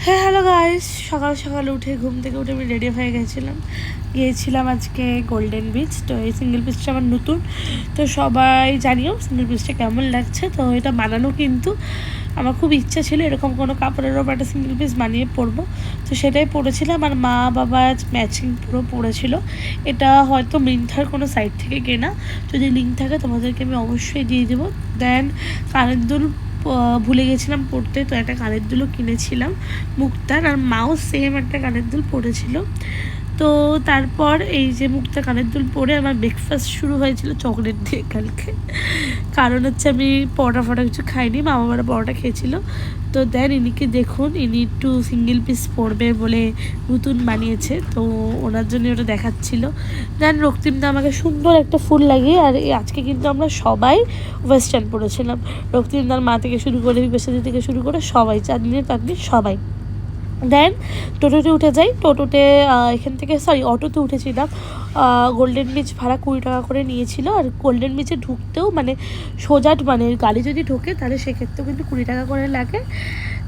হ্যাঁ hello guys, সকাল সকাল উঠে ঘুম থেকে উঠে আমি রেডি হয়ে গিয়েছিলাম আজকে গোল্ডেন বিচ। তো এই সিঙ্গেল পিসটা আমার নতুন, তো সবাই জানিও সিঙ্গেল পিসটা কেমন লাগছে। তো এটা বানানো কিন্তু আমার খুব ইচ্ছা ছিল এরকম কোনো কাপড়ের ওপর একটা সিঙ্গেল পিস বানিয়ে পরবো, তো সেটাই পরেছিলাম। আর মা বাবা ম্যাচিং পুরো পরেছিল। এটা হয়তো মিন্থার কোনো সাইট থেকে কেনা, যদি লিঙ্ক থাকে তোমাদেরকে আমি অবশ্যই দিয়ে দেবো। দেন কানের দুল ভুলে গেছিলাম পড়তে, তো একটা কানের দুলও কিনেছিলাম মুক্তার, আর মাও সেম একটা কানের দুল পরেছিল। তো তারপর এই যে মুক্তা কানের দুল পরে আমার ব্রেকফাস্ট শুরু হয়েছিল চকলেট দিয়ে কালকে। কারণ হচ্ছে আমি পরোটা কিছু খাইনি, মা বাবারা পরোটা খেয়েছিল। তো দেন ইনিকে দেখুন, ইনি একটু সিঙ্গেল পিস পরবে বলে নতুন বানিয়েছে, তো ওনার জন্য ওটা দেখাচ্ছিল। দেন রক্তিমদা আমাকে সুন্দর একটা ফুল লাগিয়ে, আর আজকে কিন্তু আমরা সবাই ওয়েস্টার্ন পরেছিলাম। রক্তিমদার মা থেকে শুরু করে বিপাশাদি থেকে শুরু করে সবাই, চাঁদনি সবাই। দেন টোটোতে উঠে যাই। টোটোতে এখান থেকে অটোতে উঠেছিলাম। গোল্ডেন বিচ ভাড়া 20 টাকা করে নিয়েছিল। আর গোল্ডেন বিচে ঢুকতেও সোজা গাড়ি যদি ঢোকে তাহলে সেক্ষেত্রেও কিন্তু 20 টাকা করে লাগে।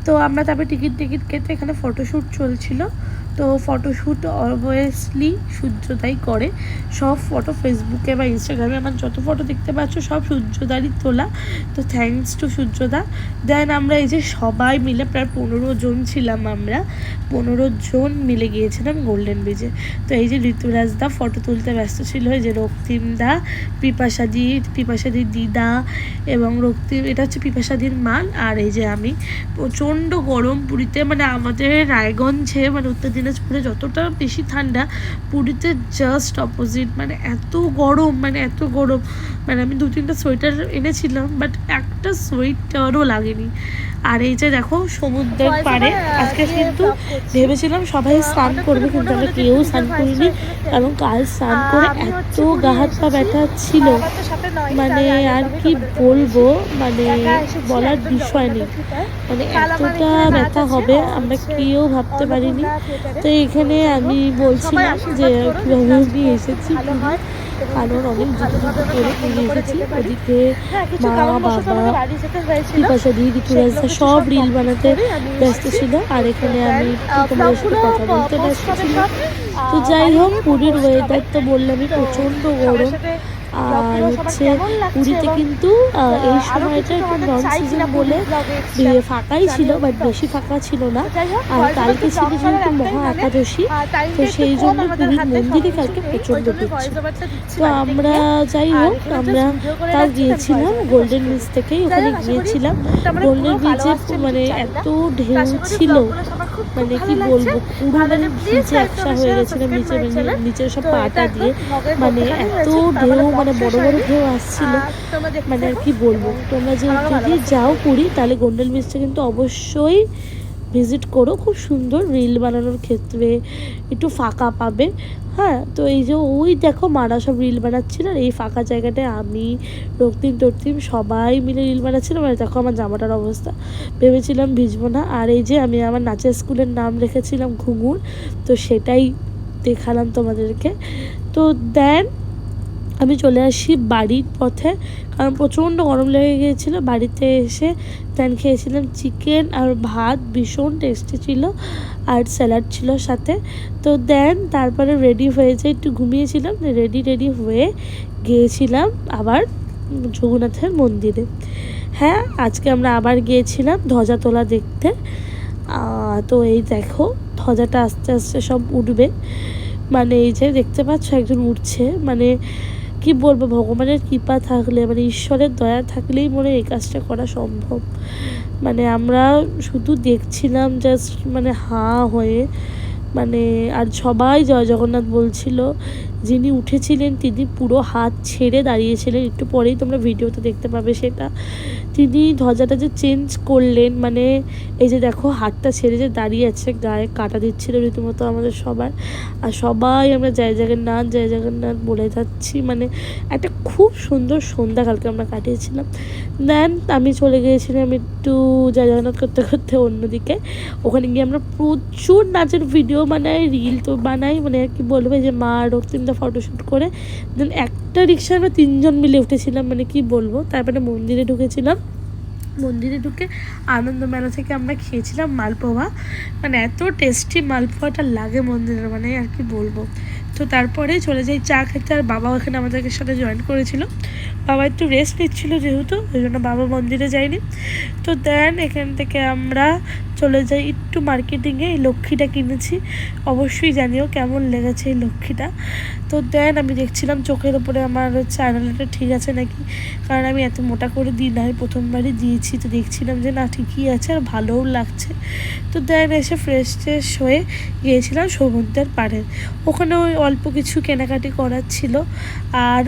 তো আমরা তারপরে টিকিট কেটে এখানে ফটোশ্যুট চলছিল। তো ফটোশ্যুট অবভিয়াসলি সূর্যোদয় করে। সব ফটো ফেসবুকে বা ইনস্টাগ্রামে আমার যত ফটো দেখতে পাচ্ছ সব সূর্যোদারই তোলা। তো থ্যাঙ্কস টু সূর্যোদা। দেন আমরা এই যে সবাই মিলে প্রায় 15 জন ছিলাম, আমরা 15 জন মিলে গিয়েছিলাম গোল্ডেন বিচে। তো এই যে ঋতুরাজদা ফটো তুলতে ব্যস্ত ছিল, এই যে রক্তিমদা, পিপাসাদির দিদা এবং এটা হচ্ছে পিপাসাদির মা, আর এই যে আমি। প্রচণ্ড গরম পুরীতে, আমাদের রায়গঞ্জে উত্তর দিনাজপুরে যতটা বেশি ঠান্ডা, পুরীতে জাস্ট অপোজিট। এত গরম, আমি 2-3টা সোয়েটার এনেছিলাম, বাট একটা সোয়েটারও লাগেনি। আর এই যে দেখো সমুদ্রের পাড়ে আজকে কিন্তু ভেবেছিলাম সবাই স্নান করবে, কিন্তু আমরা কেউ স্নান করিনি। কারণ কাল স্নান করে এত গা হাত পা ব্যথা ছিল, আর কি বলবো, বলার বিষয় নেই। এতটা ব্যথা হবে আমরা কেউ ভাবতে পারিনি। তো এখানে আমি বলছিলাম যে কীভাবে আমি এসেছি পুরী, কারণ অনেক জুতো করে নিয়ে এসেছি। ওদিকে মা বাবা, পিপাসাদি, ঋতুরাজদা সব রিল বানাতে ব্যস্ত ছিল, আর এখানে আমি তোমাদের সাথে কথা বলতে ব্যস্ত ছিলাম। তো যাই হোক, পুরীর ওয়েদার তো বললামই প্রচণ্ড গরম। আর হচ্ছে পুরীতে কিন্তু এই সময়টা একটু নন সিজন বলে ফাঁকাই ছিল, বাট বেশি ফাঁকা ছিল না। আর কালকে ছিল যেহেতু মহা একাদশী, তো সেই জন্য পুরীর মন্দিরে কালকে প্রচণ্ড ভিড় ছিল। তো আমরা যাই হোক, আমরা কাল গিয়েছিলাম গোল্ডেন বিচ থেকেই, ওখানে গিয়েছিলাম। গোল্ডেন বিচে এত ঢেউ ছিল, কি বলবো, পুরো নিচে একসা হয়ে গেছিলাম, নিচের সব পাটা দিয়ে। এত ঢেউ, বড় বড় ঢেউ আসছিল, আর কি বলবো। তোমরা যদি যাও পুরী তাহলে গোল্ডেন বিচটা কিন্তু অবশ্যই ভিজিট করো। খুব সুন্দর, রিল বানানোর ক্ষেত্রে একটু ফাঁকা পাবে। হ্যাঁ, তো এই যে ওই দেখো মারা সব রিল বানাচ্ছিল, আর এই ফাঁকা জায়গাটায় আমি রক্তিম সবাই মিলে রিল বানাচ্ছিলাম। আর দেখো আমার জামাটার অবস্থা, ভেবেছিলাম ভিজবো না। আর এই যে আমি আমার নাচের স্কুলের নাম রেখেছিলাম ঘুঙুর, তো সেটাই দেখালাম তোমাদেরকে। তো দেন আমি চলে আসি বাড়ির পথে, কারণ প্রচণ্ড গরম লেগে গিয়েছিলো। বাড়িতে এসে দেন খেয়েছিলাম চিকেন আর ভাত, ভীষণ টেস্টি ছিল, আর স্যালাড ছিল সাথে। তো দেন তারপরে রেডি হয়ে যাই, একটু ঘুমিয়েছিলাম, রেডি হয়ে গিয়েছিলাম আবার জগন্নাথের মন্দিরে। হ্যাঁ, আজকে আমরা আবার গিয়েছিলাম ধ্বজা তোলা দেখতে। তো এই দেখো ধ্বজাটা আস্তে আস্তে সব উঠবে, এই যে দেখতে পাচ্ছ একজন উঠছে। কি বলবো, ভগবানের কৃপা থাকলে, ঈশ্বরের দয়া থাকলেই এই কাজটা করা সম্ভব। আমরা শুধু দেখছিলাম জাস্ট হাঁ হয়ে। আর সবাই জয় জগন্নাথ বলছিল। যিনি উঠেছিলেন তিনি পুরো হাত ছেড়ে দাঁড়িয়েছিলেন, একটু পরেই তোমরা ভিডিওতে দেখতে পাবে সেটা। তিনি ধ্বজাটা যে চেঞ্জ করলেন, এই যে দেখো হাতটা ছেড়ে যে দাঁড়িয়ে আছে, গায়ে কাটা দিচ্ছিল রীতিমতো আমাদের সবার। আর সবাই আমরা জয় জগন্নাথ বলে যাচ্ছি। একটা খুব সুন্দর সন্ধ্যা কালকে আমরা কাটিয়েছিলাম। দেন আমি চলে গিয়েছিলাম একটু জয় জগন্নাথ করতে করতে অন্যদিকে। ওখানে গিয়ে আমরা প্রচুর নাচের ভিডিও বানাই, রিল তো বানাই, আর কি বলবো, যে মা রক্তিমদা ফটোশ্যুট করে। দেন একটা রিক্সায় আমরা 3 জন মিলে উঠেছিলাম, কি বলবো। তারপরে মন্দিরে ঢুকেছিলাম। মন্দিরে ঢুকে আনন্দ মেলা থেকে আমরা খেয়েছিলাম মালপোয়া, মানে এত টেস্টি মালপোয়াটা লাগে মন্দিরের, মানে আর কি বলবো। তো তারপরে চলে যাই চা খেতে, আর বাবাও এখানে আমাদের সাথে জয়েন করেছিল। বাবা একটু রেস্ট নিচ্ছিলো যেহেতু, ওই জন্য বাবা মন্দিরে যায়নি। তো দেন এখান থেকে আমরা চলে যাই একটু মার্কেটিংয়ে। এই লক্ষ্মীটা কিনেছি, অবশ্যই জানিও কেমন লেগেছে এই লক্ষ্মীটা। তো দেন আমি দেখছিলাম চোখের ওপরে আমার আইলাইনারটা ঠিক আছে নাকি, কারণ আমি এত মোটা করে দিই না, প্রথমবারই দিয়েছি। তো দেখছিলাম যে না ঠিকই আছে আর ভালোও লাগছে। তো দেন এসে ফ্রেশ ট্রেশ হয়ে গিয়েছিলাম সমুদ্রের পাড়ে, ওখানে ওই অল্প কিছু কেনাকাটি করার ছিল। আর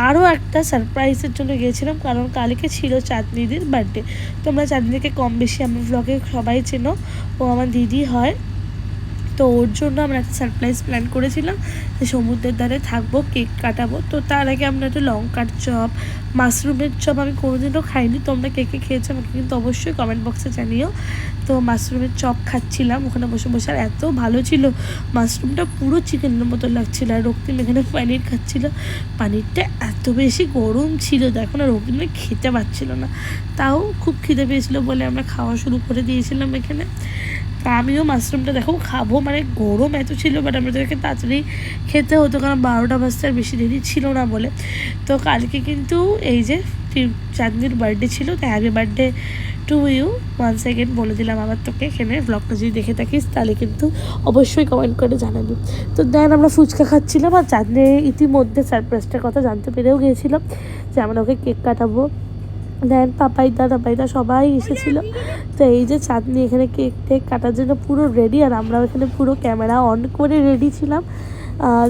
আরও একটা সারপ্রাইজের জন্য গিয়েছিলাম, কারণ কালকে ছিল চাঁদনিদির বার্থডে। তোমরা চাঁদনিকে কম বেশি আমার ব্লগে সবাই চেনো, ও আমার দিদি হয়। তো ওর জন্য আমরা একটা সারপ্রাইজ প্ল্যান করেছিলাম যে সমুদ্রের ধারে থাকবো, কেক কাটাবো। তো তার আগে আমরা একটু লঙ্কার চপ, মাশরুমের চপ আমি কোনোদিনও খাইনি, তোমরা কে কে খেয়েছো আমাকে কিন্তু অবশ্যই কমেন্ট বক্সে জানিও। তো মাশরুমের চপ খাচ্ছিলাম ওখানে বসে বসে, আর এত ভালো ছিল মাশরুমটা, পুরো চিকেনের মতো লাগছিলো। আর রক্তিম এখানে পনির খাচ্ছিল, পানিরটা এত বেশি গরম ছিল দেখো না, রক্তিম খেতে পারছিল না, তাও খুব খিদে পেয়েছিলো বলে আমরা খাওয়া শুরু করে দিয়েছিলাম এখানে। তো আমিও মাশরুমটা দেখো খাবো, মানে গরম এত ছিল, বাট আমাদেরকে তাড়াতাড়ি খেতে হতো কারণ 12টা বাজতে আর বেশি দেরি ছিল না বলে। তো কালকে কিন্তু এই যে চাঁদনির বার্থডে ছিল, তো happy birthday to you one second বলে দিলাম আবার তোকে এখানে। ব্লগটা যদি দেখে থাকিস তাহলে কিন্তু অবশ্যই কমেন্ট করে জানাবি। তো দেন আমরা ফুচকা খাচ্ছিলাম, আর চাঁদনি ইতিমধ্যে সারপ্রাইজটার কথা জানতে পেরেও গিয়েছিলাম যে আমরা ওকে কেক কাটাবো। দেন পাপাইদা সবাই এসেছিলো। তো এই যে চাঁদনি এখানে কেক টেক কাটার জন্য পুরো রেডি, আর আমরাও এখানে পুরো ক্যামেরা অন করে রেডি ছিলাম,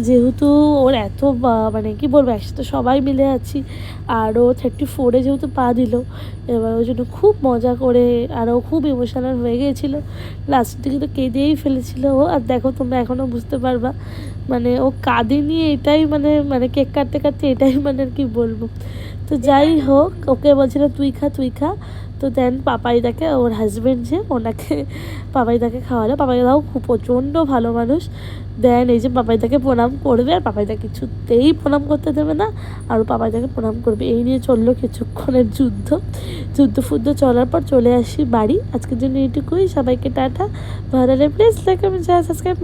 যেহেতু ওর এত মানে কি বলবো একসাথে সবাই মিলে আছি। আর ও 34-এ যেহেতু পা দিল, এবার ওই জন্য খুব মজা করে, আর ও খুব ইমোশনাল হয়ে গিয়েছিলো, লাস্টের দিকে তো কেঁদেই ফেলেছিল ও। আর দেখো তোমরা এখনও বুঝতে পারবা, মানে ও কাঁদেনি, এটাই মানে মানে কেক কাটতে কাটতে এটাই মানে আর কি বলবো। তো যাই হোক, ওকে বলছিল তুই খা। তো দেন পাপাইদাকে, ওর হাজব্যান্ড যে, ওনাকে পাপাইদাকে খাওয়ালো। পাপাইদাও খুব প্রচণ্ড ভালো মানুষ। দেন এই যে পাপাইদাকে প্রণাম করবে, আর পাপাইদা কিছুতেই প্রণাম করতে দেবে না, আর পাপাইদাকে প্রণাম করবে। এই নিয়ে চললো কিছুক্ষণের যুদ্ধ চলার পর চলে আসি বাড়ি। আজকের জন্য এইটুকুই, সবাইকে টাটা। ভালো লাগলে please like comment share subscribe.